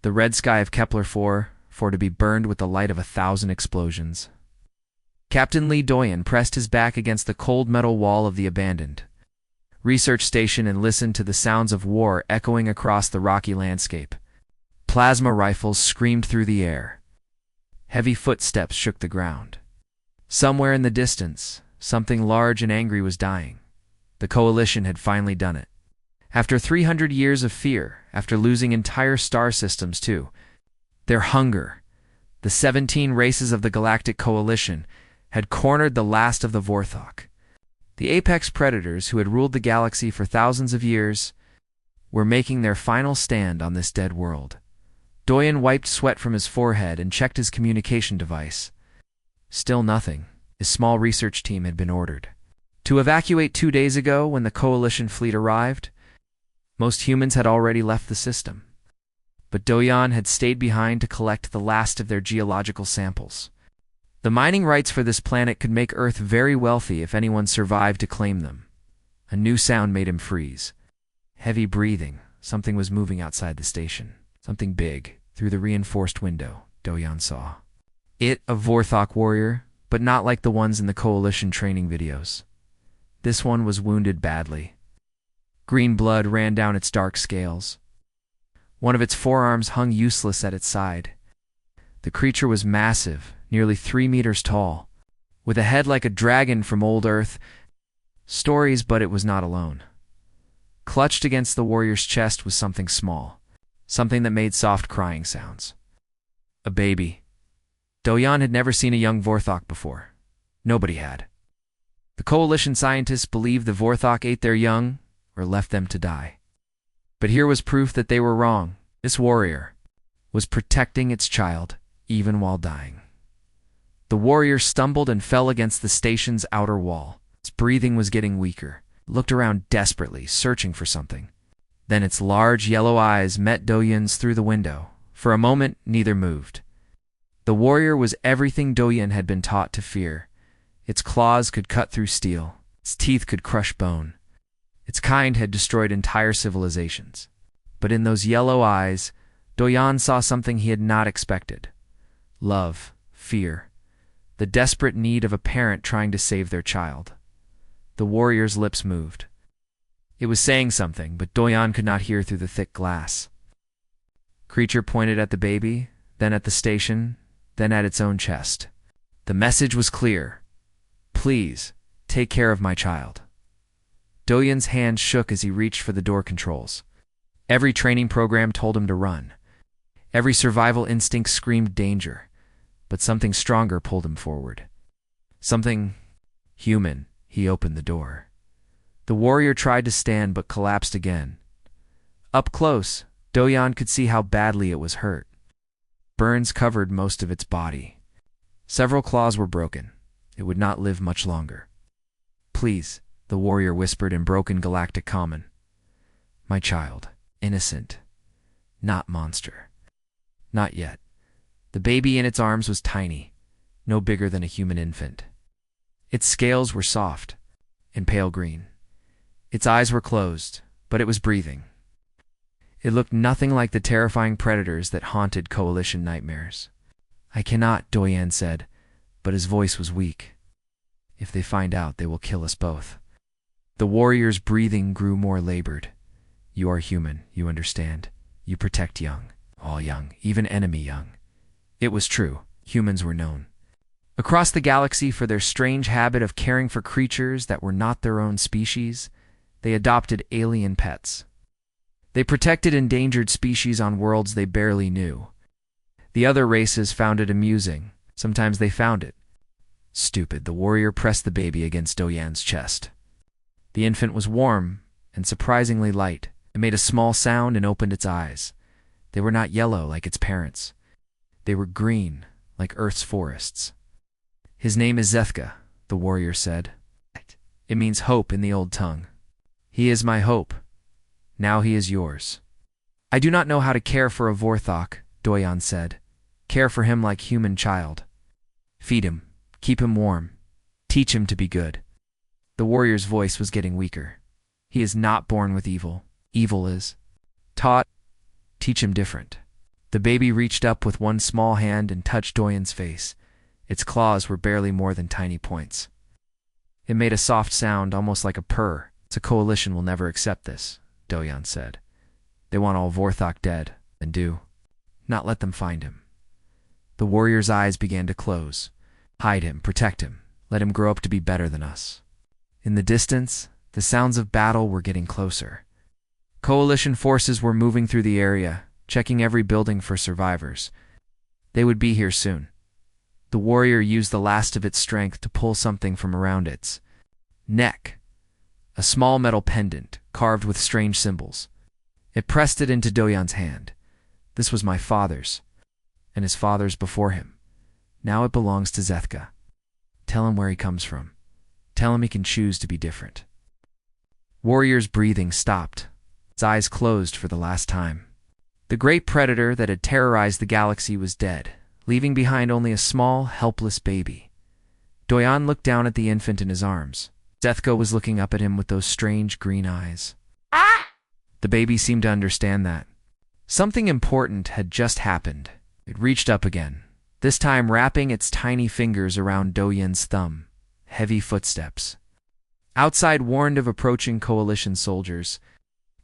the red sky of Kepler-4, for to be burned with the light of 1,000 explosions. Captain Lee Doyen pressed his back against the cold metal wall of the abandoned research station and listened to the sounds of war echoing across the rocky landscape. Plasma rifles screamed through the air. Heavy footsteps shook the ground. Somewhere in the distance, something large and angry was dying. The Coalition had finally done it. After 300 years of fear, after losing entire star systems too, their hunger, the 17 races of the Galactic Coalition, had cornered the last of the Vorthok. The apex predators who had ruled the galaxy for thousands of years were making their final stand on this dead world. Doyen wiped sweat from his forehead and checked his communication device. Still nothing. His small research team had been ordered to evacuate 2 days ago when the Coalition fleet arrived. Most humans had already left the system, but Doyen had stayed behind to collect the last of their geological samples. The mining rights for this planet could make Earth very wealthy if anyone survived to claim them. A new sound made him freeze. Heavy breathing. Something was moving outside the station. Something big. Through the reinforced window, Doyen saw. A Vorthok warrior, but not like the ones in the Coalition training videos. This one was wounded badly. Green blood ran down its dark scales. One of its forearms hung useless at its side. The creature was massive, nearly 3 meters tall, with a head like a dragon from old Earth. Stories, but it was not alone. Clutched against the warrior's chest was something small, something that made soft crying sounds. A baby. Doyen had never seen a young Vorthok before. Nobody had. The Coalition scientists believed the Vorthok ate their young or left them to die. But here was proof that they were wrong. This warrior was protecting its child, even while dying. The warrior stumbled and fell against the station's outer wall. Its breathing was getting weaker. It looked around desperately, searching for something. Then its large yellow eyes met Doyen's through the window. For a moment, neither moved. The warrior was everything Doyen had been taught to fear. Its claws could cut through steel. Its teeth could crush bone. Its kind had destroyed entire civilizations. But in those yellow eyes, Doyen saw something he had not expected. Love, fear, the desperate need of a parent trying to save their child. The warrior's lips moved. It was saying something, but Doyen could not hear through the thick glass. Creature pointed at the baby, then at the station, then at its own chest. The message was clear. Please, take care of my child. Doyen's hand shook as he reached for the door controls. Every training program told him to run. Every survival instinct screamed danger. But something stronger pulled him forward. Something human. He opened the door. The warrior tried to stand but collapsed again. Up close, Doyen could see how badly it was hurt. Burns covered most of its body. Several claws were broken. It would not live much longer. Please, the warrior whispered in broken galactic common. My child, innocent, not monster. Not yet. The baby in its arms was tiny, no bigger than a human infant. Its scales were soft and pale green. Its eyes were closed, but it was breathing. It looked nothing like the terrifying predators that haunted Coalition nightmares. I cannot, Doyen said, but his voice was weak. If they find out, they will kill us both. The warrior's breathing grew more labored. You are human, you understand. You protect young, all young, even enemy young. It was true. Humans were known across the galaxy for their strange habit of caring for creatures that were not their own species. They adopted alien pets. They protected endangered species on worlds they barely knew. The other races found it amusing. Sometimes they found it stupid. The warrior pressed the baby against Doyen's chest. The infant was warm and surprisingly light. It made a small sound and opened its eyes. They were not yellow like its parents. They were green, like Earth's forests. His name is Zethka, the warrior said. It means hope in the old tongue. He is my hope. Now he is yours. I do not know how to care for a Vorthok, Doyen said. Care for him like human child. Feed him, keep him warm, teach him to be good. The warrior's voice was getting weaker. He is not born with evil. Evil is taught. Teach him different. The baby reached up with one small hand and touched Doyen's face. Its claws were barely more than tiny points. It made a soft sound, almost like a purr. The coalition will never accept this, Doyen said. They want all Vorthok dead, and do not let them find him. The warrior's eyes began to close. Hide him, protect him, let him grow up to be better than us. In the distance, the sounds of battle were getting closer. Coalition forces were moving through the area, checking every building for survivors. They would be here soon. The warrior used the last of its strength to pull something from around its neck, a small metal pendant carved with strange symbols. It pressed it into Doyen's hand. This was my father's, and his father's before him. Now it belongs to Zethka. Tell him where he comes from. Tell him he can choose to be different. Warrior's breathing stopped. His eyes closed for the last time. The great predator that had terrorized the galaxy was dead, leaving behind only a small, helpless baby. Doyen looked down at the infant in his arms. Zethka was looking up at him with those strange green eyes. The baby seemed to understand that. Something important had just happened. It reached up again, this time wrapping its tiny fingers around Doyen's thumb. Heavy footsteps. Outside warned of approaching coalition soldiers.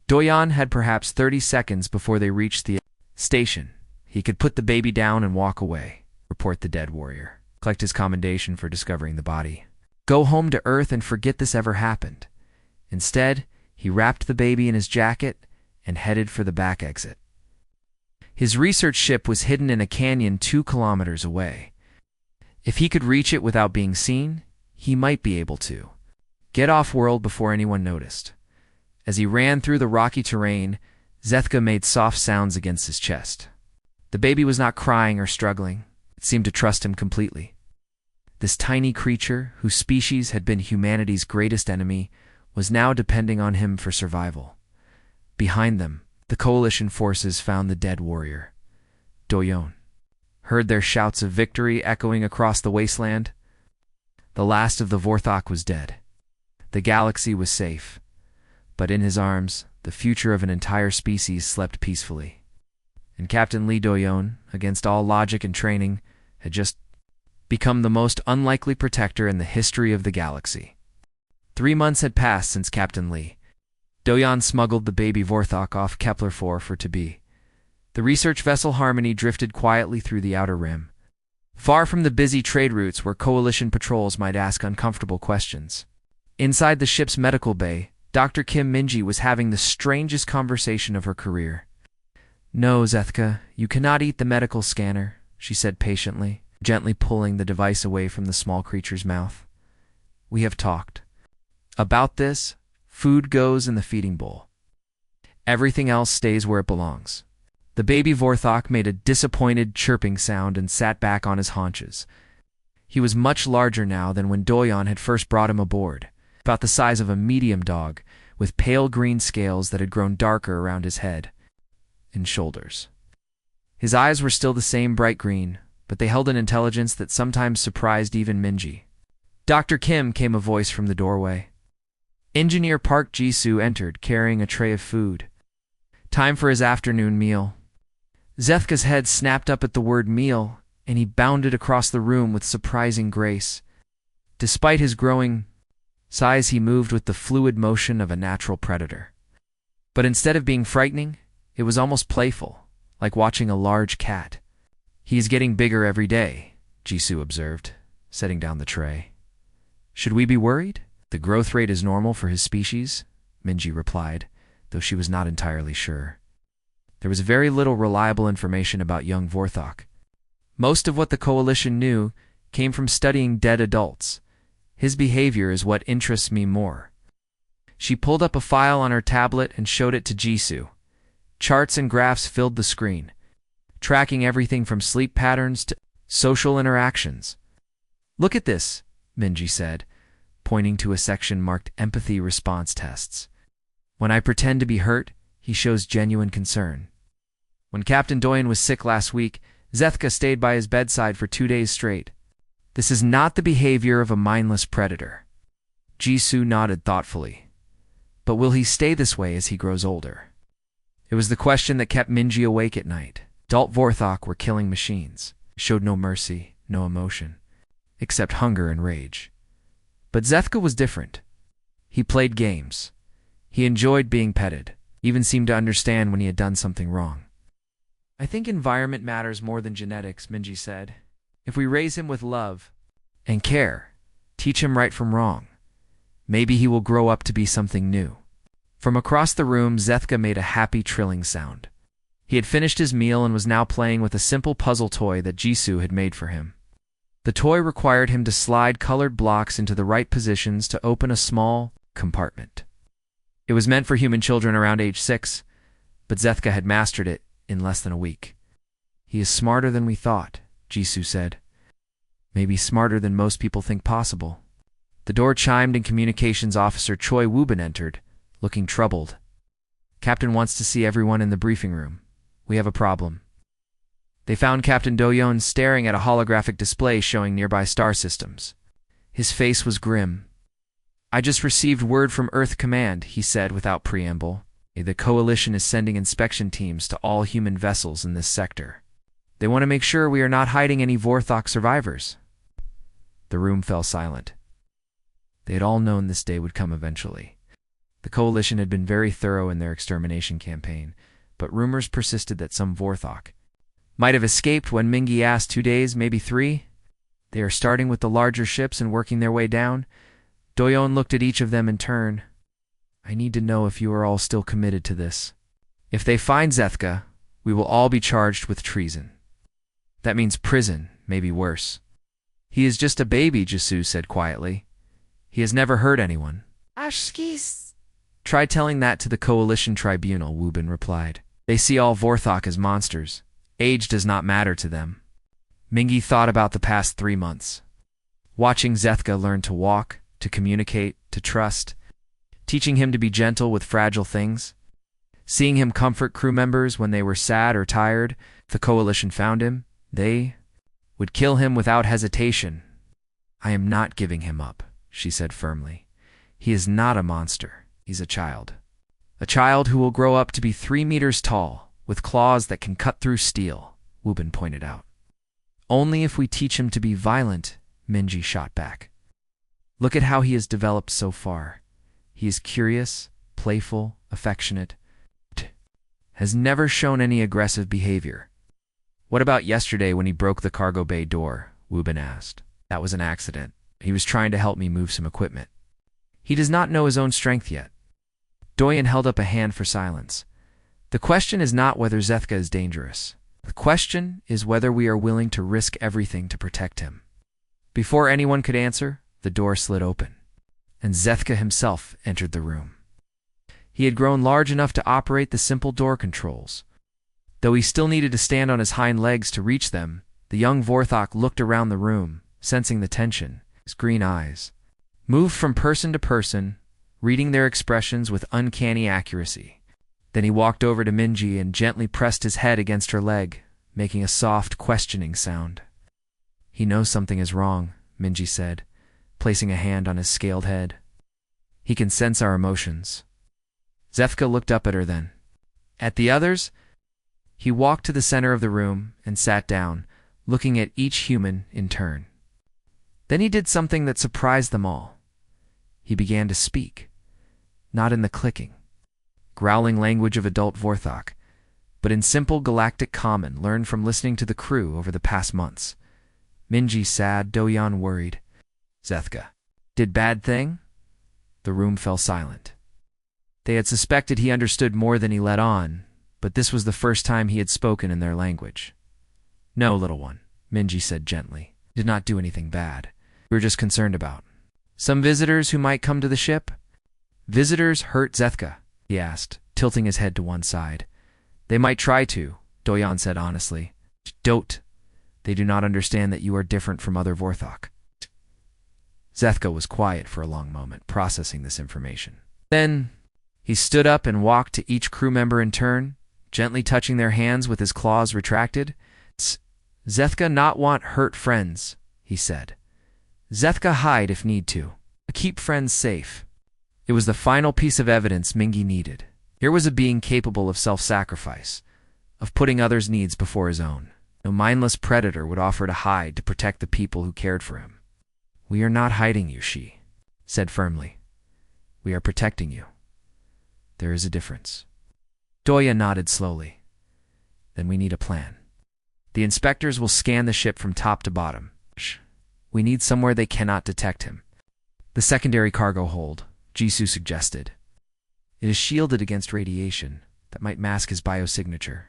Doyen had perhaps 30 seconds before they reached the station. He could put the baby down and walk away, report the dead warrior. Collect his commendation for discovering the body. Go home to Earth and forget this ever happened. Instead, he wrapped the baby in his jacket and headed for the back exit. His research ship was hidden in a canyon 2 kilometers away. If he could reach it without being seen, he might be able to get off-world before anyone noticed. As he ran through the rocky terrain, Zethka made soft sounds against his chest. The baby was not crying or struggling. It seemed to trust him completely. This tiny creature, whose species had been humanity's greatest enemy, was now depending on him for survival. Behind them, the coalition forces found the dead warrior. Doyen heard their shouts of victory echoing across the wasteland. The last of the Vorthok was dead. The galaxy was safe. But in his arms, the future of an entire species slept peacefully. And Captain Lee Doyen, against all logic and training, had just become the most unlikely protector in the history of the galaxy. 3 months had passed since Captain Lee Doyen smuggled the baby Vorthok off Kepler-4 for to be. The research vessel Harmony drifted quietly through the outer rim, far from the busy trade routes where coalition patrols might ask uncomfortable questions. Inside the ship's medical bay, Dr. Kim Minji was having the strangest conversation of her career. "No, Zethka, you cannot eat the medical scanner," she said patiently, gently pulling the device away from the small creature's mouth. "We have talked. About this, food goes in the feeding bowl. Everything else stays where it belongs." The baby Vorthok made a disappointed chirping sound and sat back on his haunches. He was much larger now than when Doyen had first brought him aboard, about the size of a medium dog, with pale green scales that had grown darker around his head and shoulders. His eyes were still the same bright green, but they held an intelligence that sometimes surprised even Minji. "Dr. Kim," came a voice from the doorway. Engineer Park Jisoo entered, carrying a tray of food. Time for his afternoon meal. Zethka's head snapped up at the word meal, and he bounded across the room with surprising grace. Despite his growing size, he moved with the fluid motion of a natural predator. But instead of being frightening, it was almost playful, like watching a large cat. "He is getting bigger every day," Jisoo observed, setting down the tray. "Should we be worried? The growth rate is normal for his species," Minji replied, though she was not entirely sure. There was very little reliable information about young Vorthok. Most of what the Coalition knew came from studying dead adults. His behavior is what interests me more. She pulled up a file on her tablet and showed it to Jisoo. Charts and graphs filled the screen, tracking everything from sleep patterns to social interactions. "Look at this," Minji said, pointing to a section marked Empathy Response Tests. "When I pretend to be hurt, he shows genuine concern. When Captain Doyen was sick last week, Zethka stayed by his bedside for 2 days straight. This is not the behavior of a mindless predator." Jisoo nodded thoughtfully. "But will he stay this way as he grows older?" It was the question that kept Minji awake at night. Adult Vorthok were killing machines, showed no mercy, no emotion, except hunger and rage. But Zethka was different. He played games. He enjoyed being petted, even seemed to understand when he had done something wrong. I think environment matters more than genetics, Minji said. If we raise him with love and care, teach him right from wrong, maybe he will grow up to be something new. From across the room, Zethka made a happy trilling sound. He had finished his meal and was now playing with a simple puzzle toy that Jisoo had made for him. The toy required him to slide colored blocks into the right positions to open a small compartment. It was meant for human children around age 6, but Zethka had mastered it in less than a week. He is smarter than we thought, Jisoo said. Maybe smarter than most people think possible. The door chimed and Communications Officer Choi Woo-bin entered, looking troubled. Captain wants to see everyone in the briefing room. We have a problem. They found Captain Do-yeon staring at a holographic display showing nearby star systems. His face was grim. I just received word from Earth Command, he said without preamble. The Coalition is sending inspection teams to all human vessels in this sector. They want to make sure we are not hiding any Vorthok survivors. The room fell silent. They had all known this day would come eventually. The Coalition had been very thorough in their extermination campaign, but rumors persisted that some Vorthok might have escaped when Mingi asked 2 days, maybe 3. They are starting with the larger ships and working their way down. Do-yeon looked at each of them in turn. I need to know if you are all still committed to this. If they find Zethka, we will all be charged with treason. That means prison, maybe worse. He is just a baby, Jisoo said quietly. He has never hurt anyone. Ashkis. Try telling that to the Coalition Tribunal, Woo-bin replied. They see all Vorthok as monsters. Age does not matter to them. Mingi thought about the past 3 months. Watching Zethka learn to walk, to communicate, to trust, teaching him to be gentle with fragile things, seeing him comfort crew members when they were sad or tired. If the Coalition found him, they would kill him without hesitation. I am not giving him up, she said firmly. He is not a monster. He's a child. A child who will grow up to be 3 meters tall, with claws that can cut through steel, Woo-bin pointed out. Only if we teach him to be violent, Minji shot back. Look at how he has developed so far. He is curious, playful, affectionate, has never shown any aggressive behavior. What about yesterday when he broke the cargo bay door? Woo-bin asked. That was an accident. He was trying to help me move some equipment. He does not know his own strength yet. Do-yeon held up a hand for silence. The question is not whether Zethka is dangerous. The question is whether we are willing to risk everything to protect him. Before anyone could answer, the door slid open, and Zethka himself entered the room. He had grown large enough to operate the simple door controls. Though he still needed to stand on his hind legs to reach them, the young Vorthok looked around the room, sensing the tension. His green eyes moved from person to person, reading their expressions with uncanny accuracy. Then he walked over to Minji and gently pressed his head against her leg, making a soft, questioning sound. He knows something is wrong, Minji said, placing a hand on his scaled head. He can sense our emotions. Zethka looked up at her then. At the others, he walked to the center of the room and sat down, looking at each human in turn. Then he did something that surprised them all. He began to speak, not in the clicking, growling language of adult Vorthok, but in simple galactic common learned from listening to the crew over the past months. Minji sad, Do-yeon worried. Zethka did bad thing? The room fell silent. They had suspected he understood more than he let on, but this was the first time he had spoken in their language. No, little one, Minji said gently. Did not do anything bad. We were just concerned about some visitors who might come to the ship. Visitors hurt Zethka, he asked, tilting his head to one side. They might try to, Do-yeon said honestly. Don't. They do not understand that you are different from other Vorthok. Zethka was quiet for a long moment, processing this information. Then he stood up and walked to each crew member in turn, gently touching their hands with his claws retracted. Zethka not want hurt friends, he said. Zethka hide if need to. Keep friends safe. It was the final piece of evidence Mingi needed. Here was a being capable of self-sacrifice, of putting others' needs before his own. No mindless predator would offer to hide to protect the people who cared for him. "We are not hiding you," she said firmly. "We are protecting you. There is a difference." Doya nodded slowly. "Then we need a plan. The inspectors will scan the ship from top to bottom. We need somewhere they cannot detect him." "The secondary cargo hold," Jisoo suggested. "It is shielded against radiation that might mask his biosignature."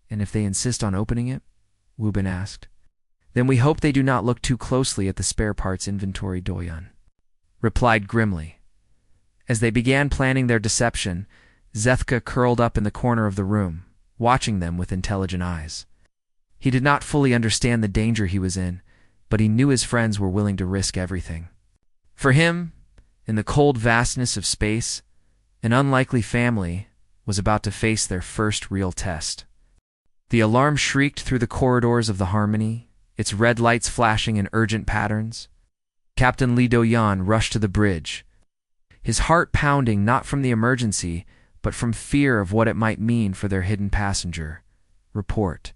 "And if they insist on opening it?" Woo-bin asked. "Then we hope they do not look too closely at the spare parts inventory," Doyeon replied grimly. As they began planning their deception, Zethka curled up in the corner of the room, watching them with intelligent eyes. He did not fully understand the danger he was in, but he knew his friends were willing to risk everything. For him, in the cold vastness of space, an unlikely family was about to face their first real test. The alarm shrieked through the corridors of the Harmony, its red lights flashing in urgent patterns. Captain Lee Do-yeon rushed to the bridge, his heart pounding not from the emergency, but from fear of what it might mean for their hidden passenger. "Report,"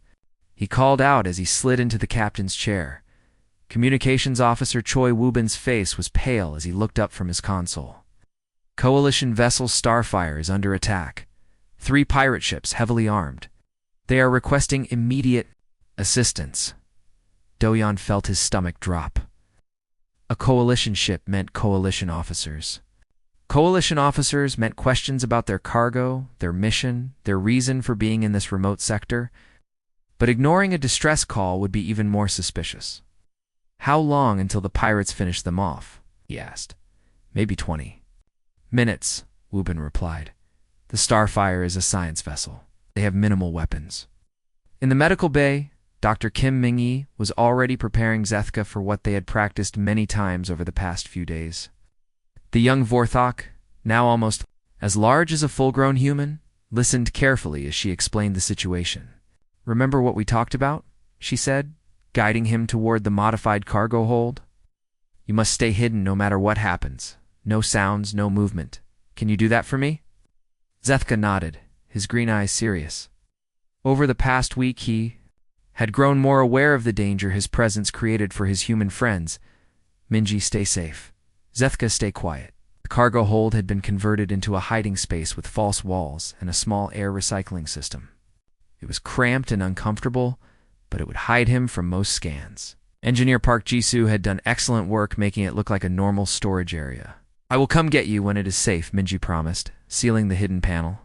he called out as he slid into the captain's chair. Communications Officer Choi Woo-bin's face was pale as he looked up from his console. "Coalition vessel Starfire is under attack. 3 pirate ships heavily armed. They are requesting immediate assistance." Do-yeon felt his stomach drop. A coalition ship meant coalition officers. Coalition officers meant questions about their cargo, their mission, their reason for being in this remote sector. But ignoring a distress call would be even more suspicious. "How long until the pirates finish them off?" he asked. "Maybe 20 minutes, Woo-bin replied. "The Starfire is a science vessel. They have minimal weapons." In the medical bay, Dr. Kim Ming-yi was already preparing Zethka for what they had practiced many times over the past few days. The young Vorthok, now almost as large as a full-grown human, listened carefully as she explained the situation. "Remember what we talked about?" she said, guiding him toward the modified cargo hold. "You must stay hidden no matter what happens. No sounds, no movement. Can you do that for me?" Zethka nodded, his green eyes serious. Over the past week he had grown more aware of the danger his presence created for his human friends. "Minji, stay safe. Zethka, stay quiet." The cargo hold had been converted into a hiding space with false walls and a small air recycling system. It was cramped and uncomfortable, but it would hide him from most scans. Engineer Park Jisoo had done excellent work making it look like a normal storage area. "I will come get you when it is safe," Minji promised, sealing the hidden panel.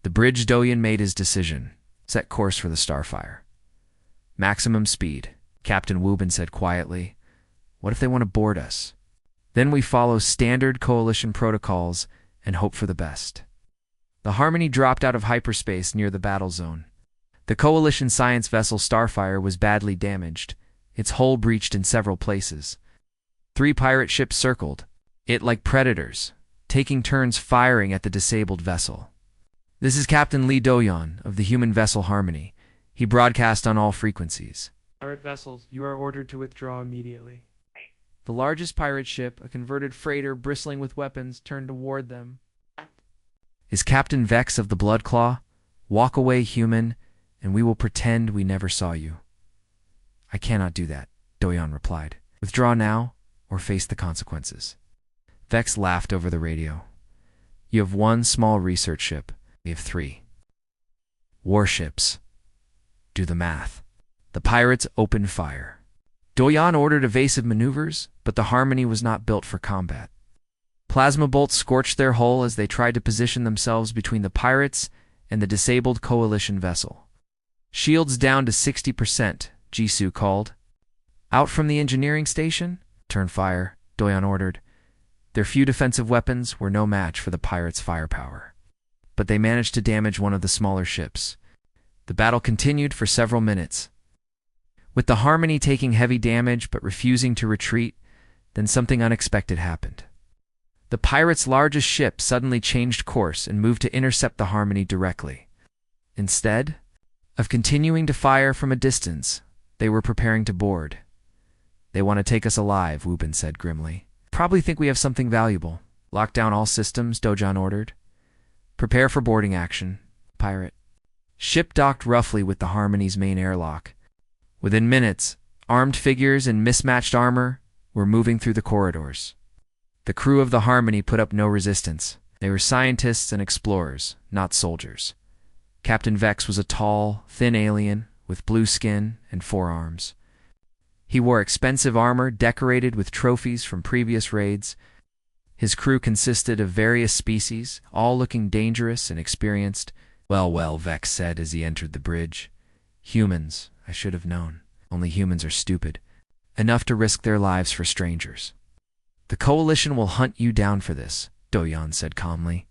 The bridge Doyeon made his decision. Set course for the Starfire. "Maximum speed," Captain Woo-bin said quietly. "What if they want to board us? Then we follow standard coalition protocols and hope for the best." The Harmony dropped out of hyperspace near the battle zone. The coalition science vessel Starfire was badly damaged, its hull breached in several places. 3 pirate ships circled it like predators, taking turns firing at the disabled vessel. "This is Captain Lee Do-yeon of the human vessel Harmony," he broadcast on all frequencies. "Pirate vessels, you are ordered to withdraw immediately." The largest pirate ship, a converted freighter bristling with weapons, turned toward them. "Is Captain Vex of the Bloodclaw? Walk away, human, and we will pretend we never saw you." "I cannot do that," Do-yeon replied. "Withdraw now, or face the consequences." Vex laughed over the radio. "You have 1 small research ship. We have 3 warships. Do the math." The pirates opened fire. Do-yeon ordered evasive maneuvers, but the Harmony was not built for combat. Plasma bolts scorched their hull as they tried to position themselves between the pirates and the disabled coalition vessel. "Shields down to 60%, Jisoo called. "Out from the engineering station? Turn fire," Do-yeon ordered. Their few defensive weapons were no match for the pirates' firepower. But they managed to damage one of the smaller ships. The battle continued for several minutes. With the Harmony taking heavy damage but refusing to retreat, then something unexpected happened. The pirates' largest ship suddenly changed course and moved to intercept the Harmony directly. Instead of continuing to fire from a distance, they were preparing to board. "They want to take us alive," Woo-bin said grimly. "Probably think we have something valuable." "Lock down all systems," Do-yeon ordered. "Prepare for boarding action, pirate." Ship docked roughly with the Harmony's main airlock. Within minutes, armed figures in mismatched armor were moving through the corridors. The crew of the Harmony put up no resistance. They were scientists and explorers, not soldiers. Captain Vex was a tall, thin alien with blue skin and 4 arms. He wore expensive armor decorated with trophies from previous raids. His crew consisted of various species, all looking dangerous and experienced. Well, Vex said as he entered the bridge. Humans, I should have known. Only humans are stupid. Enough to risk their lives for strangers. The Coalition will hunt you down for this, Doyan said calmly.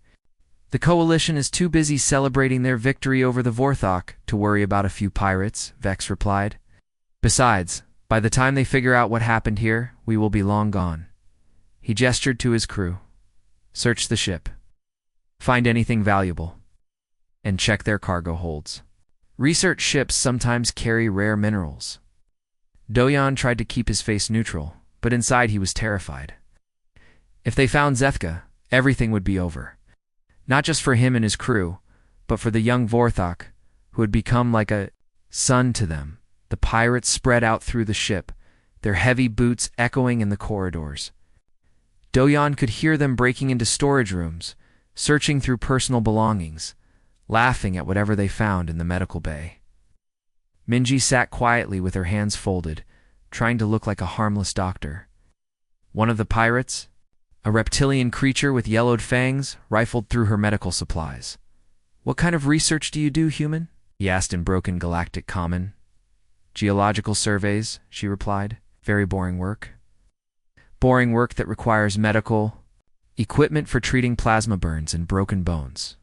The Coalition is too busy celebrating their victory over the Vorthok to worry about a few pirates, Vex replied. Besides, by the time they figure out what happened here, we will be long gone. He gestured to his crew. Search the ship. Find anything valuable. And check their cargo holds. Research ships sometimes carry rare minerals. Doyan tried to keep his face neutral, but inside he was terrified. If they found Zethka, everything would be over. Not just for him and his crew, but for the young Vorthok, who had become like a son to them. The pirates spread out through the ship, their heavy boots echoing in the corridors. Doyan could hear them breaking into storage rooms, searching through personal belongings, laughing at whatever they found in the medical bay. Minji sat quietly with her hands folded, trying to look like a harmless doctor. One of the pirates, a reptilian creature with yellowed fangs, rifled through her medical supplies. What kind of research do you do, human? He asked in broken galactic common. Geological surveys, she replied. Very boring work. Boring work that requires medical equipment for treating plasma burns and broken bones.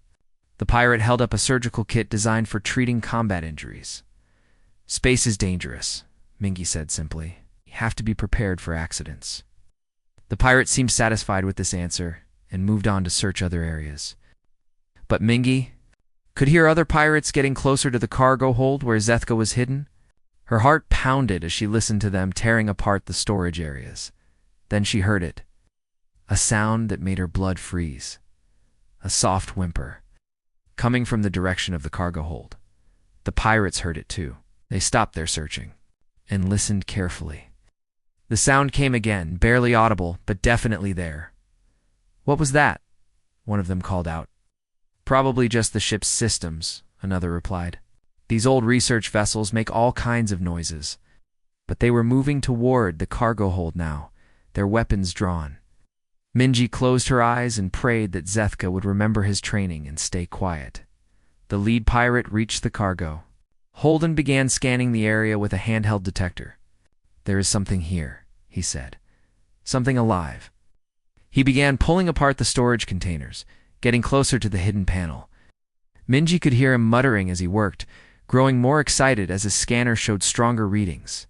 The pirate held up a surgical kit designed for treating combat injuries. Space is dangerous, Mingi said simply. You have to be prepared for accidents. The pirate seemed satisfied with this answer and moved on to search other areas. But Mingi could hear other pirates getting closer to the cargo hold where Zethka was hidden. Her heart pounded as she listened to them tearing apart the storage areas. Then she heard it. A sound that made her blood freeze. A soft whimper, coming from the direction of the cargo hold. The pirates heard it too. They stopped their searching and listened carefully. The sound came again, barely audible, but definitely there. What was that? One of them called out. Probably just the ship's systems, another replied. These old research vessels make all kinds of noises. But they were moving toward the cargo hold now, their weapons drawn. Minji closed her eyes and prayed that Zethka would remember his training and stay quiet. The lead pirate reached the cargo. Holden began scanning the area with a handheld detector. There is something here, he said. Something alive. He began pulling apart the storage containers, getting closer to the hidden panel. Minji could hear him muttering as he worked, growing more excited as his scanner showed stronger readings.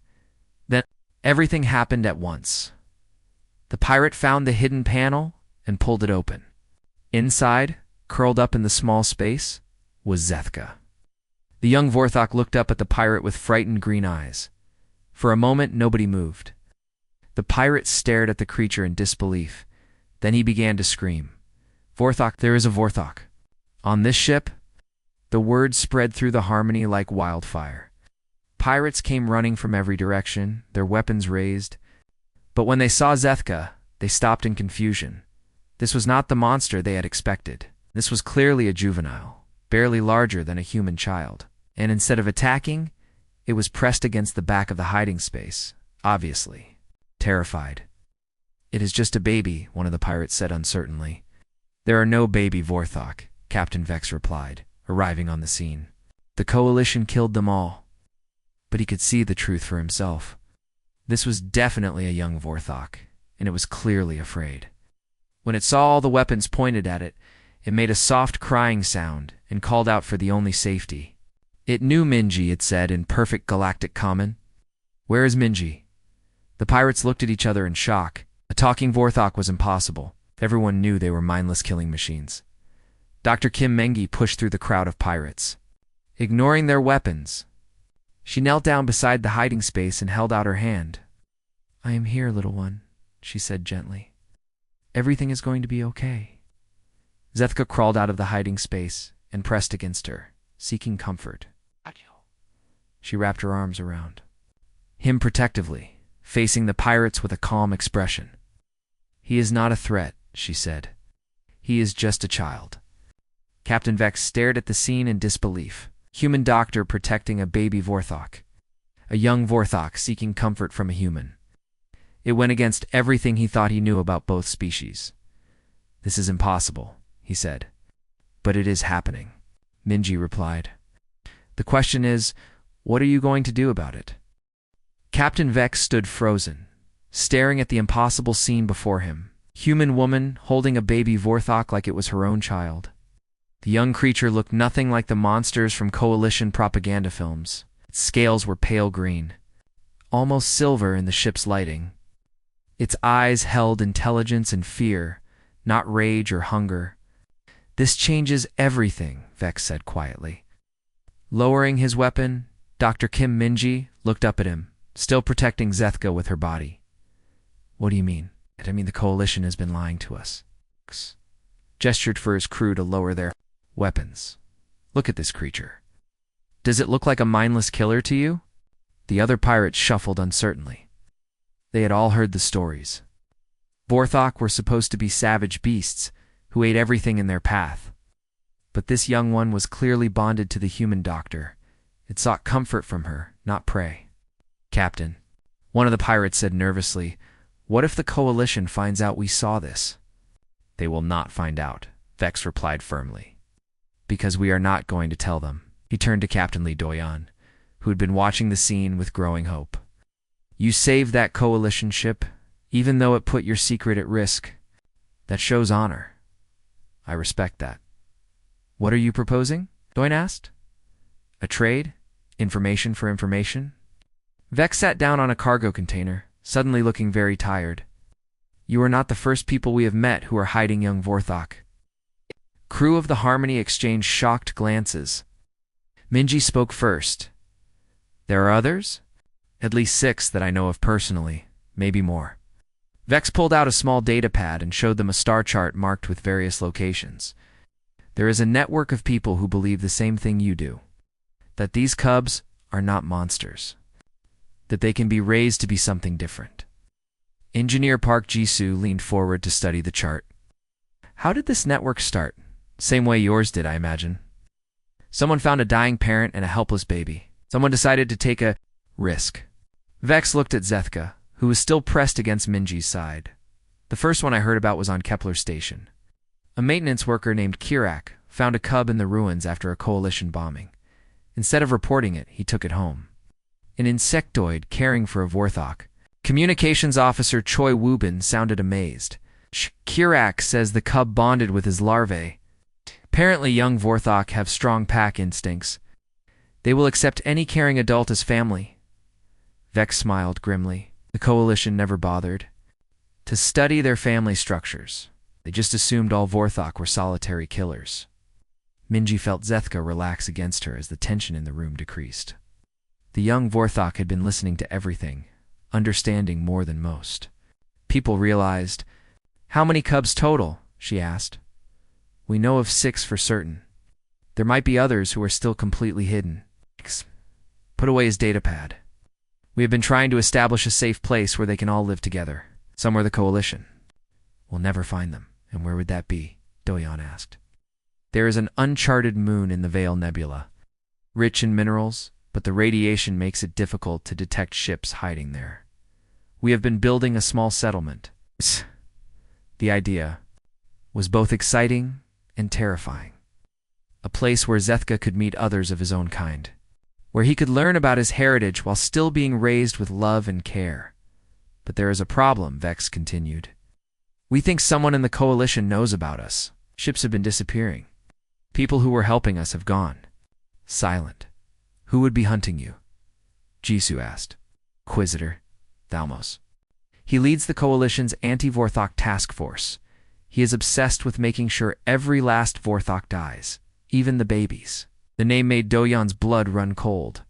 Then everything happened at once. The pirate found the hidden panel and pulled it open. Inside, curled up in the small space, was Zethka. The young Vorthok looked up at the pirate with frightened green eyes. For a moment, nobody moved. The pirate stared at the creature in disbelief. Then he began to scream. Vorthok, there is a Vorthok. On this ship? The word spread through the Harmony like wildfire. Pirates came running from every direction, their weapons raised. But when they saw Zethka, they stopped in confusion. This was not the monster they had expected. This was clearly a juvenile, barely larger than a human child. And instead of attacking, it was pressed against the back of the hiding space, obviously, terrified. It is just a baby, one of the pirates said uncertainly. There are no baby Vorthok, Captain Vex replied, arriving on the scene. The Coalition killed them all. But he could see the truth for himself. This was definitely a young Vorthok, and it was clearly afraid. When it saw all the weapons pointed at it, it made a soft crying sound and called out for the only safety. It knew Minji, it said in perfect galactic common. Where is Minji? The pirates looked at each other in shock. A talking Vorthok was impossible. Everyone knew they were mindless killing machines. Dr. Kim Mengi pushed through the crowd of pirates. Ignoring their weapons, she knelt down beside the hiding space and held out her hand. I am here, little one, she said gently. Everything is going to be okay. Zethka crawled out of the hiding space and pressed against her. seeking comfort. She wrapped her arms around him protectively, facing the pirates with a calm expression. "He is not a threat," she said. "He is just a child." Captain Vex stared at the scene in disbelief. Human doctor protecting a baby Vorthok. A young Vorthok seeking comfort from a human. It went against everything he thought he knew about both species. "This is impossible," he said. "But it is happening," Minji replied. "The question is, what are you going to do about it?" Captain Vex stood frozen, staring at the impossible scene before him. Human woman holding a baby Vorthok like it was her own child. The young creature looked nothing like the monsters from Coalition propaganda films. Its scales were pale green, almost silver in the ship's lighting. Its eyes held intelligence and fear, not rage or hunger. "This changes everything," Vex said quietly. Lowering his weapon, Dr. Kim Minji looked up at him, still protecting Zethka with her body. "What do you mean?" "I mean the Coalition has been lying to us." Gestured for his crew to lower their weapons. "Look at this creature. Does it look like a mindless killer to you?" The other pirates shuffled uncertainly. They had all heard the stories. Vorthok were supposed to be savage beasts who ate everything in their path. But this young one was clearly bonded to the human doctor. It sought comfort from her, not prey. "Captain," one of the pirates said nervously, "what if the Coalition finds out we saw this?" "They will not find out," Vex replied firmly. "Because we are not going to tell them." He turned to Captain Lee Doyan, who had been watching the scene with growing hope. "You saved that Coalition ship, even though it put your secret at risk. That shows honor. I respect that." "What are you proposing?" Doyan asked. "A trade? Information for information?" Vex sat down on a cargo container, suddenly looking very tired. "You are not the first people we have met who are hiding young Vorthok." Crew of the Harmony exchanged shocked glances. Minji spoke first. "There are others?" "At least 6 that I know of personally, maybe more." Vex pulled out a small data pad and showed them a star chart marked with various locations. "There is a network of people who believe the same thing you do. That these cubs are not monsters. That they can be raised to be something different." Engineer Park Jisoo leaned forward to study the chart. "How did this network start? Same way yours did, I imagine." "Someone found a dying parent and a helpless baby. Someone decided to take a risk." Vex looked at Zethka, who was still pressed against Minji's side. "The first one I heard about was on Kepler Station. A maintenance worker named Kirak found a cub in the ruins after a Coalition bombing. Instead of reporting it, he took it home. An insectoid caring for a Vorthok." Communications officer Choi Woobin sounded amazed. "Kirak says the cub bonded with his larvae. Apparently young Vorthok have strong pack instincts. They will accept any caring adult as family." Vex smiled grimly. The Coalition never bothered to study their family structures. They just assumed all Vorthok were solitary killers. Minji felt Zethka relax against her as the tension in the room decreased. The young Vorthok had been listening to everything, understanding more than most. People realized. "How many cubs total?" she asked. "We know of 6 for certain. There might be others who are still completely hidden." Put away his data pad. "We have been trying to establish a safe place where they can all live together. Somewhere the Coalition. We'll never find them. And where would that be?" Doyan asked. "There is an uncharted moon in the Veil Nebula. Rich in minerals, but the radiation makes it difficult to detect ships hiding there. We have been building a small settlement." The idea was both exciting and terrifying. A place where Zethka could meet others of his own kind. Where he could learn about his heritage while still being raised with love and care. "But there is a problem," Vex continued. "We think someone in the Coalition knows about us. Ships have been disappearing. People who were helping us have gone. Silent. Who would be hunting you?" Jisoo asked. "Inquisitor Thalmos. He leads the Coalition's anti-Vorthok task force. He is obsessed with making sure every last Vorthok dies, even the babies." The name made Doyan's blood run cold.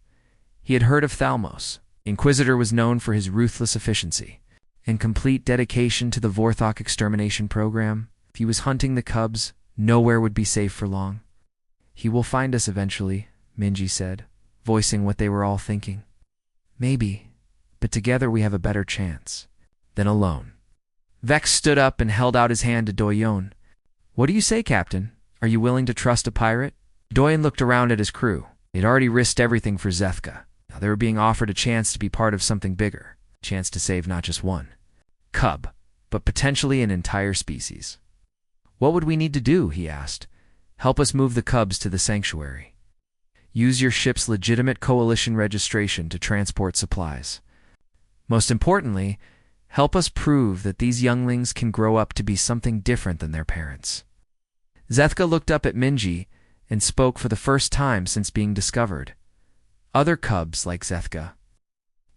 He had heard of Thalmos. Inquisitor was known for his ruthless efficiency and complete dedication to the Vorthok extermination program. If he was hunting the cubs, nowhere would be safe for long. He will find us eventually, Minji said, voicing what they were all thinking. Maybe, but together we have a better chance than alone. Vex stood up and held out his hand to Doyon. What do you say, Captain? Are you willing to trust a pirate? Doyon looked around at his crew. They'd already risked everything for Zethka. Now they were being offered a chance to be part of something bigger, a chance to save not just one cub, but potentially an entire species. What would we need to do, he asked. Help us move the cubs to the sanctuary. Use your ship's legitimate coalition registration to transport supplies. Most importantly, help us prove that these younglings can grow up to be something different than their parents. Zethka looked up at Minji and spoke for the first time since being discovered. Other cubs like Zethka.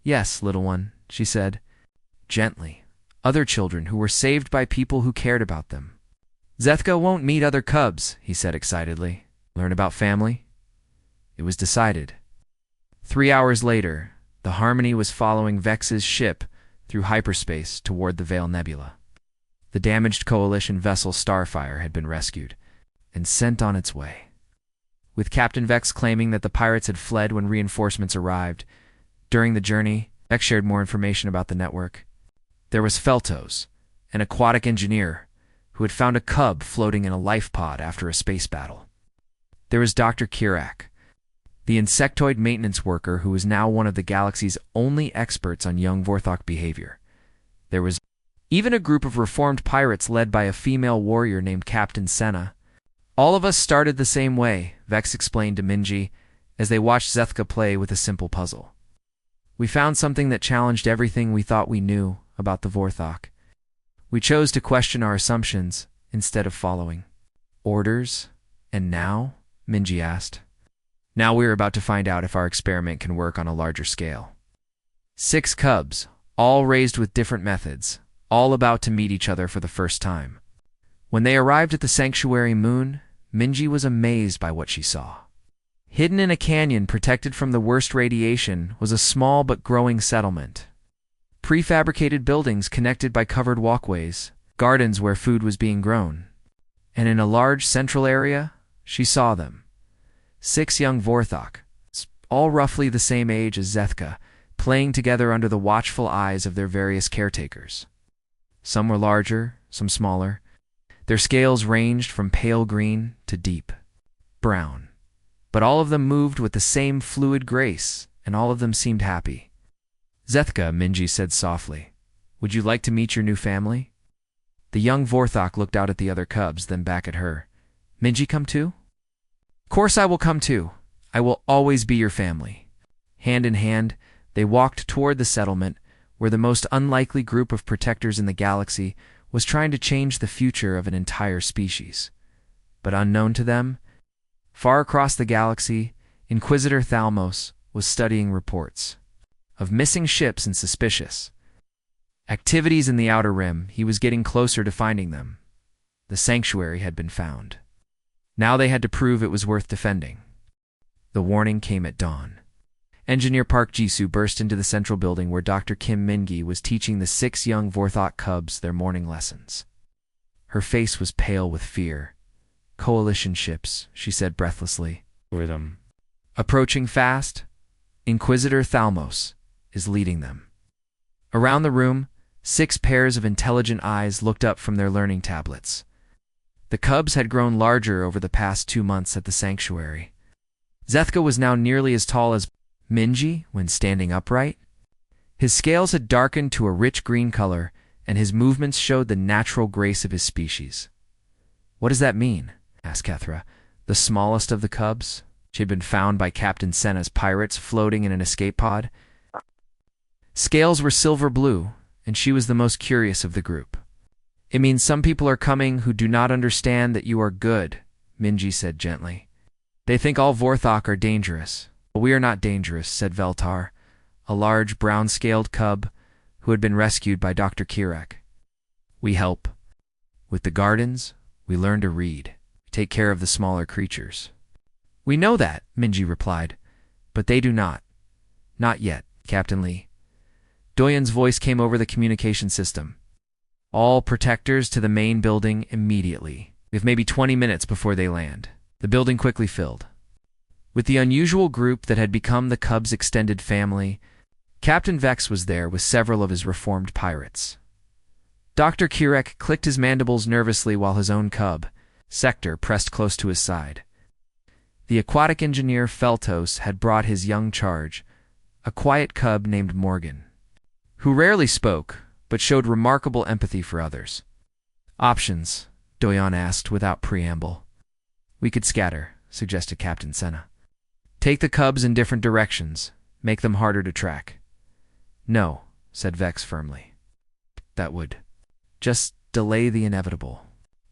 Yes, little one, she said, gently. Other children who were saved by people who cared about them. Zethka won't meet other cubs, he said excitedly. Learn about family? It was decided. 3 hours later, the Harmony was following Vex's ship through hyperspace toward the Veil Nebula. The damaged Coalition vessel Starfire had been rescued and sent on its way. With Captain Vex claiming that the pirates had fled when reinforcements arrived. During the journey, Vex shared more information about the network. There was Feltos, an aquatic engineer who had found a cub floating in a life pod after a space battle. There was Dr. Kirak, the insectoid maintenance worker who was now one of the galaxy's only experts on young Vorthok behavior. There was even a group of reformed pirates led by a female warrior named Captain Senna. All of us started the same way, Vex explained to Minji as they watched Zethka play with a simple puzzle. We found something that challenged everything we thought we knew about the Vorthok. We chose to question our assumptions instead of following orders. And now? Minji asked. Now we are about to find out if our experiment can work on a larger scale. 6 cubs, all raised with different methods, all about to meet each other for the first time. When they arrived at the sanctuary moon, Minji was amazed by what she saw. Hidden in a canyon protected from the worst radiation was a small but growing settlement. Prefabricated buildings connected by covered walkways, gardens where food was being grown. And in a large central area, she saw them. 6 young Vorthok, all roughly the same age as Zethka, playing together under the watchful eyes of their various caretakers. Some were larger, some smaller. Their scales ranged from pale green to deep brown. But all of them moved with the same fluid grace, and all of them seemed happy. Zethka, Minji said softly, would you like to meet your new family? The young Vorthok looked out at the other cubs, then back at her. Minji come too? Of course I will come too. I will always be your family. Hand in hand, they walked toward the settlement, where the most unlikely group of protectors in the galaxy was trying to change the future of an entire species. But unknown to them, far across the galaxy, Inquisitor Thalmos was studying reports of missing ships and suspicious activities in the Outer Rim. He was getting closer to finding them. The sanctuary had been found. Now they had to prove it was worth defending. The warning came at dawn. Engineer Park Jisoo burst into the central building where Dr. Kim Min-gi was teaching the 6 young Vorthok cubs their morning lessons. Her face was pale with fear. Coalition ships, she said breathlessly. Were them approaching fast? Inquisitor Thalmos is leading them. Around the room, 6 pairs of intelligent eyes looked up from their learning tablets. The cubs had grown larger over the past 2 months at the sanctuary. Zethka was now nearly as tall as Minji when standing upright. His scales had darkened to a rich green color, and his movements showed the natural grace of his species. What does that mean? Asked Kethra, the smallest of the cubs. She had been found by Captain Senna's pirates floating in an escape pod. Scales were silver blue, and she was the most curious of the group. It means some people are coming who do not understand that you are good, Minji said gently. They think all Vorthok are dangerous. But we are not dangerous, said Veltar, a large brown-scaled cub who had been rescued by Dr. Kirak. We help. With the gardens, we learn to read, take care of the smaller creatures. We know that, Minji replied, but they do not. Not yet, Captain Lee. Doyen's voice came over the communication system. All protectors to the main building immediately. We have maybe 20 minutes before they land. The building quickly filled. With the unusual group that had become the Cubs' extended family, Captain Vex was there with several of his reformed pirates. Dr. Kirek clicked his mandibles nervously while his own cub, Sector, pressed close to his side. The aquatic engineer Feltos had brought his young charge, a quiet cub named Morgan, who rarely spoke but showed remarkable empathy for others. Options, Doyon asked without preamble. We could scatter, suggested Captain Senna. Take the cubs in different directions, make them harder to track. No, said Vex firmly. That would just delay the inevitable.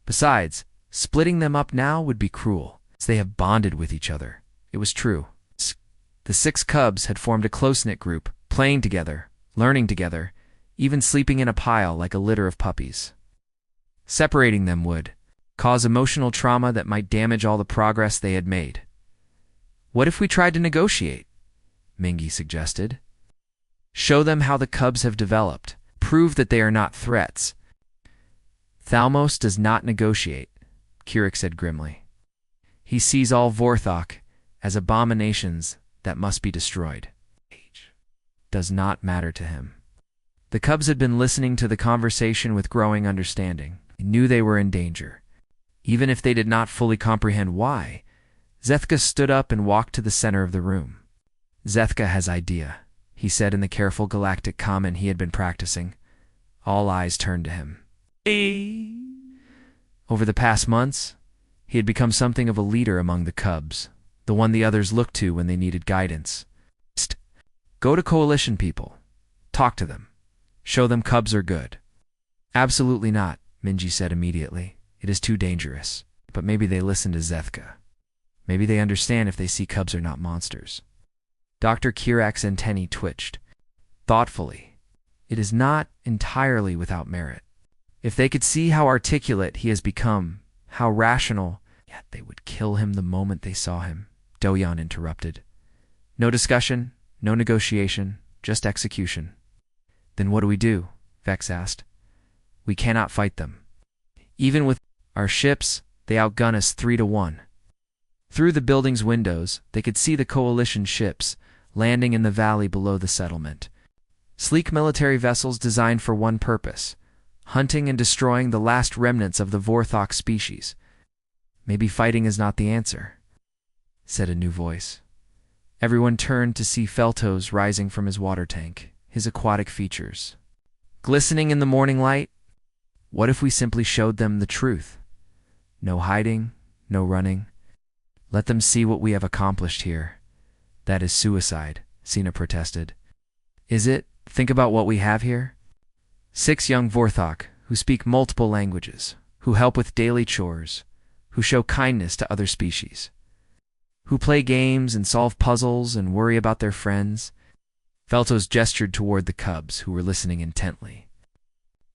Besides, splitting them up now would be cruel. They have bonded with each other. It was true. The 6 cubs had formed a close-knit group, playing together, learning together, even sleeping in a pile like a litter of puppies. Separating them would cause emotional trauma that might damage all the progress they had made. What if we tried to negotiate? Mingy suggested. Show them how the cubs have developed. Prove that they are not threats. Thalmos does not negotiate, Kirek said grimly. He sees all Vorthok as abominations that must be destroyed. Age does not matter to him. The cubs had been listening to the conversation with growing understanding. They knew they were in danger. Even if they did not fully comprehend why, Zethka stood up and walked to the center of the room. Zethka has idea, he said in the careful galactic comment he had been practicing. All eyes turned to him. Over the past months, he had become something of a leader among the cubs, the one the others looked to when they needed guidance. Go to Coalition people. Talk to them. Show them cubs are good. Absolutely not, Minji said immediately. It is too dangerous. But maybe they listen to Zethka. Maybe they understand if they see cubs are not monsters. Dr. Kirak's antennae twitched. Thoughtfully. It is not entirely without merit. If they could see how articulate he has become, how rational, yet they would kill him the moment they saw him, Doyon interrupted. No discussion, no negotiation, just execution. Then what do we do? Vex asked. We cannot fight them. Even with our ships, they outgun us 3-1. Through the building's windows, they could see the Coalition ships landing in the valley below the settlement. Sleek military vessels designed for one purpose, hunting and destroying the last remnants of the Vorthok species. Maybe fighting is not the answer, said a new voice. Everyone turned to see Feltos rising from his water tank, his aquatic features glistening in the morning light. What if we simply showed them the truth? No hiding, no running. Let them see what we have accomplished here. That is suicide, Sina protested. Is it? Think about what we have here. 6 young Vorthok who speak multiple languages, who help with daily chores, who show kindness to other species, who play games and solve puzzles and worry about their friends. Feltos gestured toward the cubs who were listening intently.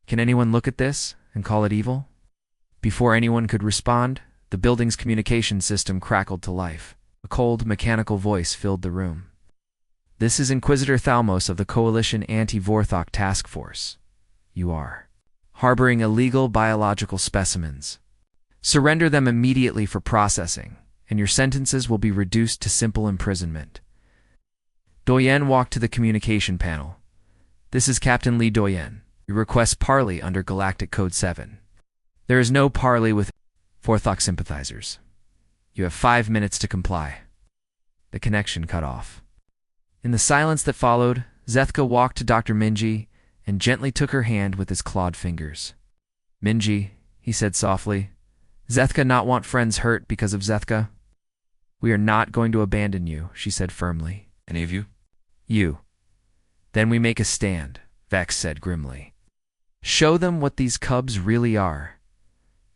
Can anyone look at this and call it evil? Before anyone could respond, the building's communication system crackled to life. A cold, mechanical voice filled the room. This is Inquisitor Thalmos of the Coalition Anti-Vorthok Task Force. You are harboring illegal biological specimens. Surrender them immediately for processing, and your sentences will be reduced to simple imprisonment. Doyen walked to the communication panel. This is Captain Lee Doyen. We request parley under Galactic Code 7. There is no parley with Vorthok sympathizers. You have 5 minutes to comply. The connection cut off. In the silence that followed, Zethka walked to Dr. Minji and gently took her hand with his clawed fingers. Minji, he said softly, Zethka not want friends hurt because of Zethka? We are not going to abandon you, she said firmly. Any of you? You. Then we make a stand, Vex said grimly. Show them what these cubs really are.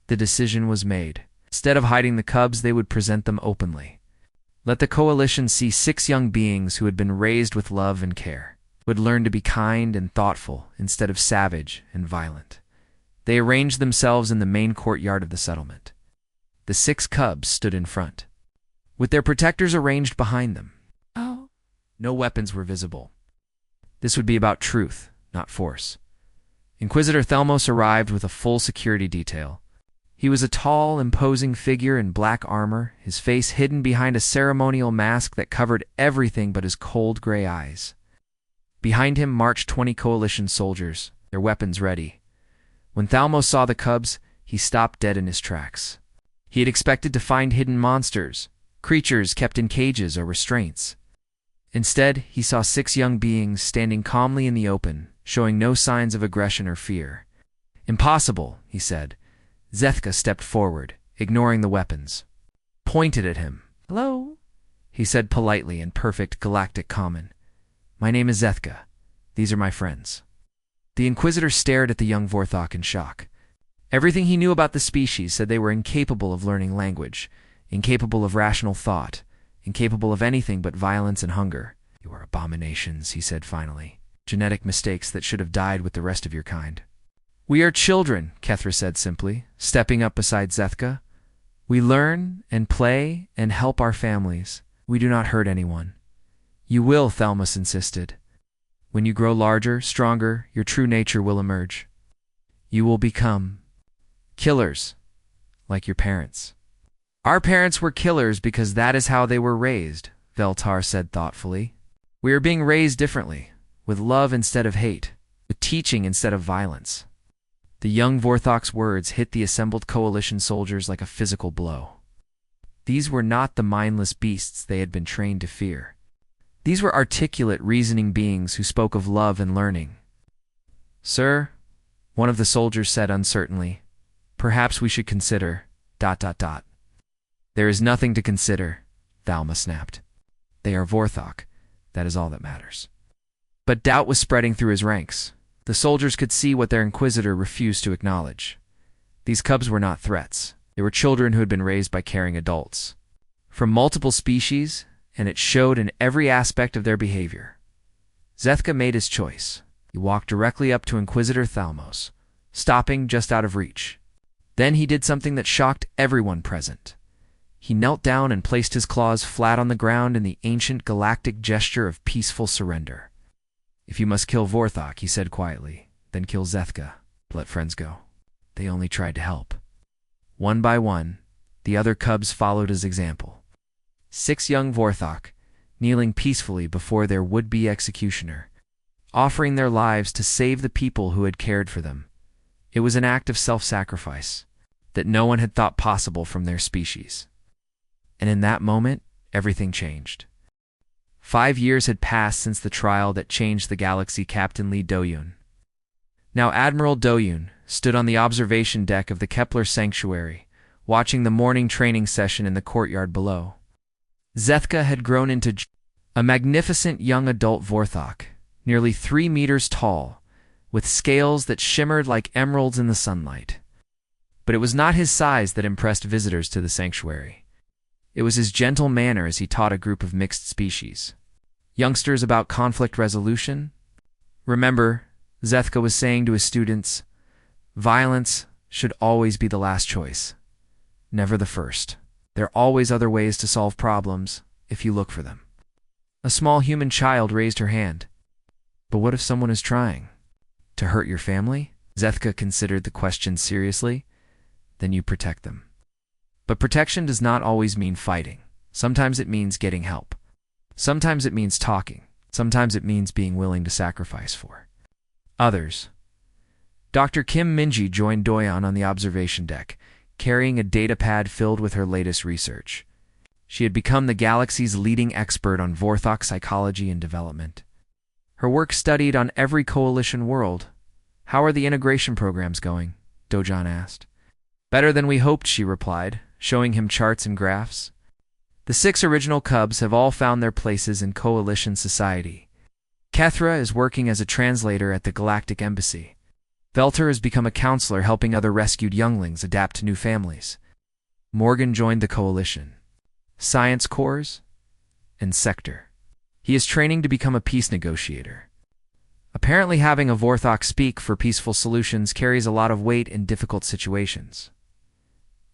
The decision was made. Instead of hiding the cubs, they would present them openly. Let the Coalition see 6 young beings who had been raised with love and care, would learn to be kind and thoughtful instead of savage and violent. They arranged themselves in the main courtyard of the settlement. The 6 cubs stood in front, with their protectors arranged behind them. No weapons were visible. This would be about truth, not force. Inquisitor Thelmos arrived with a full security detail. He was a tall, imposing figure in black armor, his face hidden behind a ceremonial mask that covered everything but his cold gray eyes. Behind him marched 20 Coalition soldiers, their weapons ready. When Thalmos saw the cubs, he stopped dead in his tracks. He had expected to find hidden monsters, creatures kept in cages or restraints. Instead, he saw 6 young beings standing calmly in the open, showing no signs of aggression or fear. "Impossible," he said. Zethka stepped forward, ignoring the weapons. Pointed at him. "Hello," he said politely in perfect galactic common. "My name is Zethka. These are my friends." The Inquisitor stared at the young Vorthok in shock. Everything he knew about the species said they were incapable of learning language, incapable of rational thought, incapable of anything but violence and hunger. "You are abominations," he said finally. "Genetic mistakes that should have died with the rest of your kind." "We are children," Kethra said simply, stepping up beside Zethka. "We learn and play and help our families. We do not hurt anyone." "You will," Thalmos insisted. "When you grow larger, stronger, your true nature will emerge. You will become killers, like your parents." "Our parents were killers because that is how they were raised," Veltar said thoughtfully. "We are being raised differently, with love instead of hate, with teaching instead of violence." The young Vorthok's words hit the assembled Coalition soldiers like a physical blow. These were not the mindless beasts they had been trained to fear. These were articulate, reasoning beings who spoke of love and learning. "Sir," one of the soldiers said uncertainly, "perhaps we should consider... "There is nothing to consider," Thalma snapped. "They are Vorthok. That is all that matters." But doubt was spreading through his ranks. The soldiers could see what their Inquisitor refused to acknowledge. These cubs were not threats. They were children who had been raised by caring adults. From multiple species, and it showed in every aspect of their behavior. Zethka made his choice. He walked directly up to Inquisitor Thalmos, stopping just out of reach. Then he did something that shocked everyone present. He knelt down and placed his claws flat on the ground in the ancient galactic gesture of peaceful surrender. "If you must kill Vorthok," he said quietly, "then kill Zethka. Let friends go. They only tried to help." One by one, the other cubs followed his example. 6 young Vorthok, kneeling peacefully before their would-be executioner, offering their lives to save the people who had cared for them. It was an act of self-sacrifice that no one had thought possible from their species. And in that moment, everything changed. 5 years had passed since the trial that changed the galaxy. Captain Lee Doyun. Now Admiral Doyun stood on the observation deck of the Kepler Sanctuary, watching the morning training session in the courtyard below. Zethka had grown into a magnificent young adult Vorthok, nearly 3 meters tall, with scales that shimmered like emeralds in the sunlight. But it was not his size that impressed visitors to the sanctuary. It was his gentle manner as he taught a group of mixed species youngsters about conflict resolution. "Remember," Zethka was saying to his students, "violence should always be the last choice, never the first. There are always other ways to solve problems, if you look for them." A small human child raised her hand. "But what if someone is trying to hurt your family?" Zethka considered the question seriously. "Then you protect them." But protection does not always mean fighting. Sometimes it means getting help. Sometimes it means talking. Sometimes it means being willing to sacrifice for others. Dr. Kim Minji joined Doyon on the observation deck, carrying a data pad filled with her latest research. She had become the galaxy's leading expert on Vorthok psychology and development. Her work studied on every Coalition world. "How are the integration programs going?" Dojon asked. "Better than we hoped," she replied, showing him charts and graphs. "The 6 original cubs have all found their places in Coalition society. Kethra is working as a translator at the Galactic Embassy. Veltar has become a counselor helping other rescued younglings adapt to new families. Morgan joined the Coalition, Science Corps, and Sector. He is training to become a peace negotiator. Apparently having a Vorthok speak for peaceful solutions carries a lot of weight in difficult situations."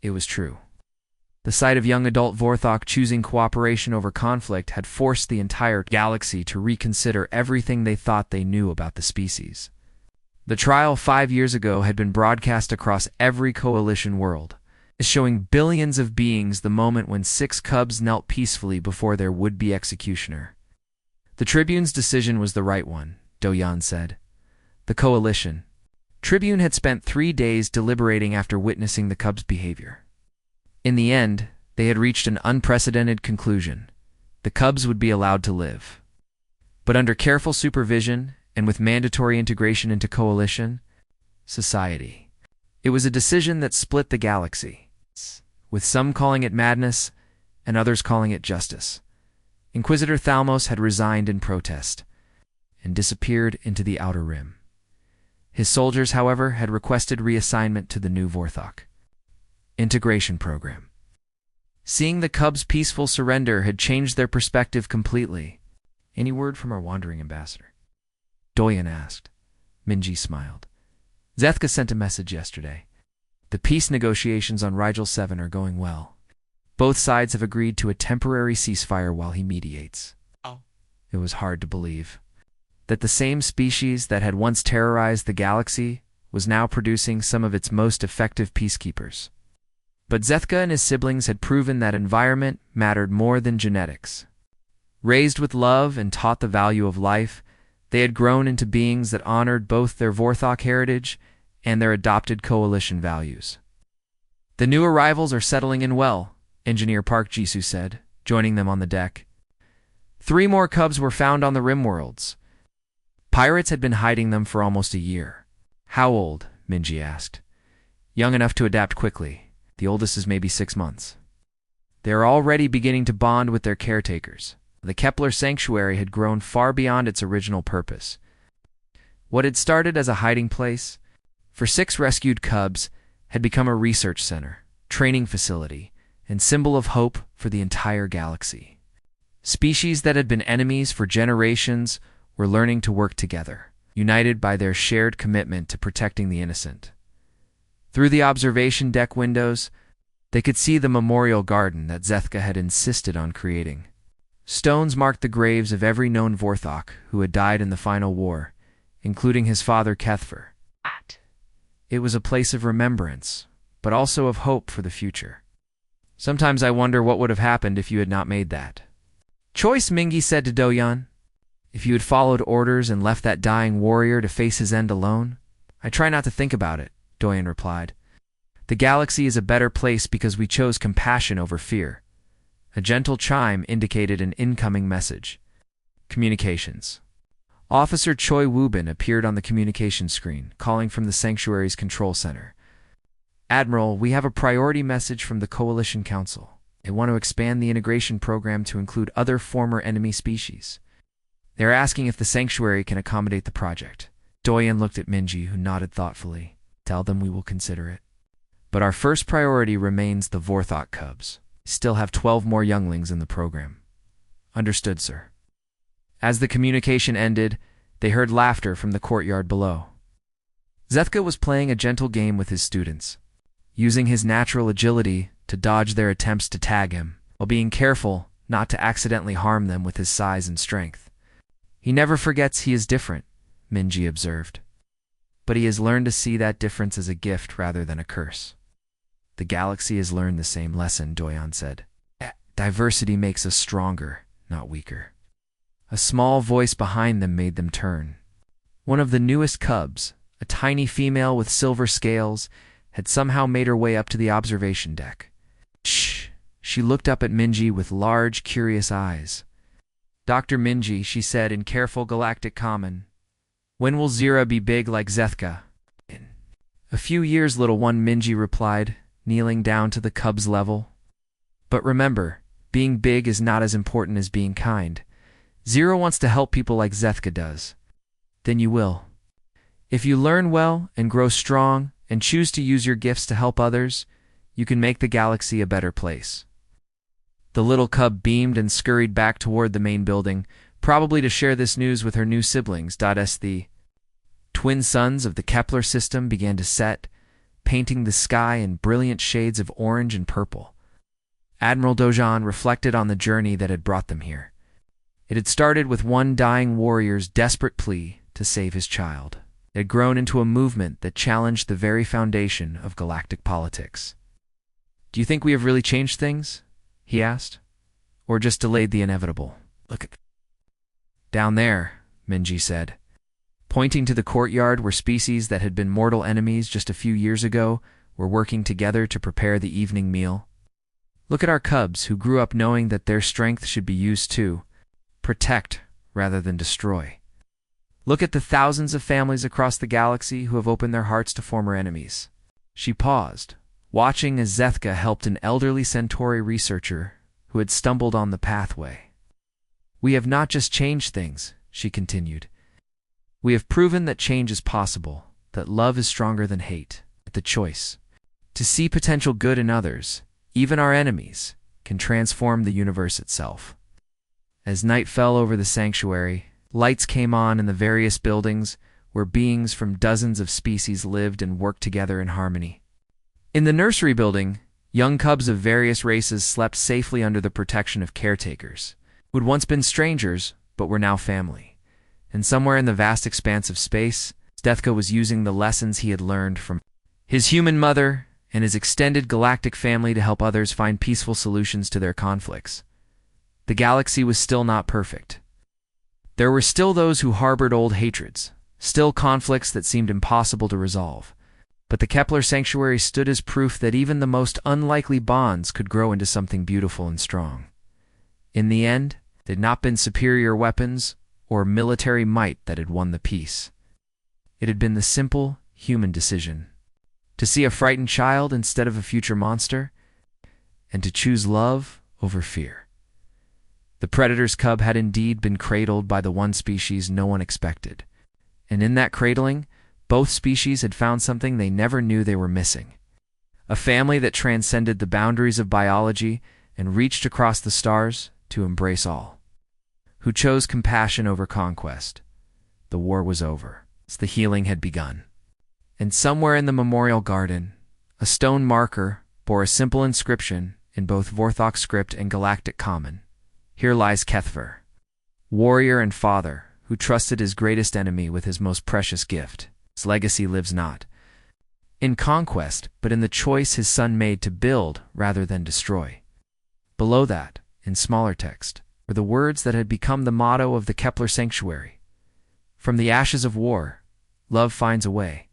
It was true. The sight of young adult Vorthok choosing cooperation over conflict had forced the entire galaxy to reconsider everything they thought they knew about the species. The trial 5 years ago had been broadcast across every coalition world, showing billions of beings the moment when 6 cubs knelt peacefully before their would-be executioner. The Tribune's decision was the right one, Do-Yan said. The coalition. Tribune had spent 3 days deliberating after witnessing the cubs' behavior. In the end, they had reached an unprecedented conclusion. The cubs would be allowed to live. But under careful supervision and with mandatory integration into coalition society. It was a decision that split the galaxy, with some calling it madness and others calling it justice. Inquisitor Thalmos had resigned in protest and disappeared into the Outer Rim. His soldiers, however, had requested reassignment to the new Vorthok integration program. Seeing the cubs' peaceful surrender had changed their perspective completely. Any word from our wandering ambassador? Do-Yan asked. Minji smiled. Zethka sent a message yesterday. The peace negotiations on Rigel 7 are going well. Both sides have agreed to a temporary ceasefire while he mediates. Oh. It was hard to believe that the same species that had once terrorized the galaxy was now producing some of its most effective peacekeepers. But Zethka and his siblings had proven that environment mattered more than genetics. Raised with love and taught the value of life, they had grown into beings that honored both their Vorthok heritage and their adopted coalition values. The new arrivals are settling in well, Engineer Park Jisoo said, joining them on the deck. 3 more cubs were found on the Rim worlds. Pirates had been hiding them for almost a year. How old? Minji asked. Young enough to adapt quickly. The oldest is maybe 6 months. They are already beginning to bond with their caretakers. The Kepler Sanctuary had grown far beyond its original purpose. What had started as a hiding place for 6 rescued cubs had become a research center, training facility, and symbol of hope for the entire galaxy. Species that had been enemies for generations were learning to work together, united by their shared commitment to protecting the innocent. Through the observation deck windows, they could see the memorial garden that Zethka had insisted on creating. Stones marked the graves of every known Vorthok who had died in the final war, including his father Kethfer. It was a place of remembrance, but also of hope for the future. Sometimes I wonder what would have happened if you had not made that choice, Mingi said to Do-Yan. If you had followed orders and left that dying warrior to face his end alone? I try not to think about it, Do-Yan replied. The galaxy is a better place because we chose compassion over fear. A gentle chime indicated an incoming message. Communications. Officer Choi Woo-bin appeared on the communication screen, calling from the Sanctuary's control center. Admiral, we have a priority message from the Coalition Council. They want to expand the integration program to include other former enemy species. They are asking if the Sanctuary can accommodate the project. Do-Yan looked at Minji, who nodded thoughtfully. Tell them we will consider it. But our first priority remains the Vorthok cubs. Still have 12 more younglings in the program. Understood, sir. As the communication ended, they heard laughter from the courtyard below. Zethka was playing a gentle game with his students, using his natural agility to dodge their attempts to tag him, while being careful not to accidentally harm them with his size and strength. He never forgets he is different, Minji observed. But he has learned to see that difference as a gift rather than a curse. The galaxy has learned the same lesson, Do-Yan said. Diversity makes us stronger, not weaker. A small voice behind them made them turn. One of the newest cubs, a tiny female with silver scales, had somehow made her way up to the observation deck. Shh! She looked up at Minji with large, curious eyes. Dr. Minji, she said in careful galactic common. When will Zira be big like Zethka? A few years, little one, Minji replied, kneeling down to the cub's level. But remember, being big is not as important as being kind. Zira wants to help people like Zethka does. Then you will. If you learn well and grow strong and choose to use your gifts to help others, you can make the galaxy a better place. The little cub beamed and scurried back toward the main building, probably to share this news with her new siblings. As the twin suns of the Kepler system began to set, painting the sky in brilliant shades of orange and purple. Admiral Do-Yan reflected on the journey that had brought them here. It had started with one dying warrior's desperate plea to save his child. It had grown into a movement that challenged the very foundation of galactic politics. "Do you think we have really changed things?" he asked. "Or just delayed the inevitable?" "Look at down there," Minji said, pointing to the courtyard where species that had been mortal enemies just a few years ago were working together to prepare the evening meal. "Look at our cubs who grew up knowing that their strength should be used to protect rather than destroy. Look at the thousands of families across the galaxy who have opened their hearts to former enemies." She paused, watching as Zethka helped an elderly Centauri researcher who had stumbled on the pathway. "We have not just changed things," she continued. "We have proven that change is possible, that love is stronger than hate, that the choice to see potential good in others, even our enemies, can transform the universe itself." As night fell over the sanctuary, lights came on in the various buildings where beings from dozens of species lived and worked together in harmony. In the nursery building, young cubs of various races slept safely under the protection of caretakers, who had once been strangers but were now family. And somewhere in the vast expanse of space, Zethka was using the lessons he had learned from his human mother and his extended galactic family to help others find peaceful solutions to their conflicts. The galaxy was still not perfect. There were still those who harbored old hatreds, still conflicts that seemed impossible to resolve. But the Kepler Sanctuary stood as proof that even the most unlikely bonds could grow into something beautiful and strong. In the end, it had not been superior weapons or military might that had won the peace. It had been the simple, human decision to see a frightened child instead of a future monster, and to choose love over fear. The predator's cub had indeed been cradled by the one species no one expected, and in that cradling, both species had found something they never knew they were missing. A family that transcended the boundaries of biology and reached across the stars to embrace all. Who chose compassion over conquest. The war was over. The healing had begun. And somewhere in the memorial garden, a stone marker bore a simple inscription in both Vorthok script and galactic common. "Here lies Kethver, warrior and father, who trusted his greatest enemy with his most precious gift. His legacy lives not in conquest, but in the choice his son made to build rather than destroy." Below that, in smaller text, were the words that had become the motto of the Kepler Sanctuary. "From the ashes of war, love finds a way."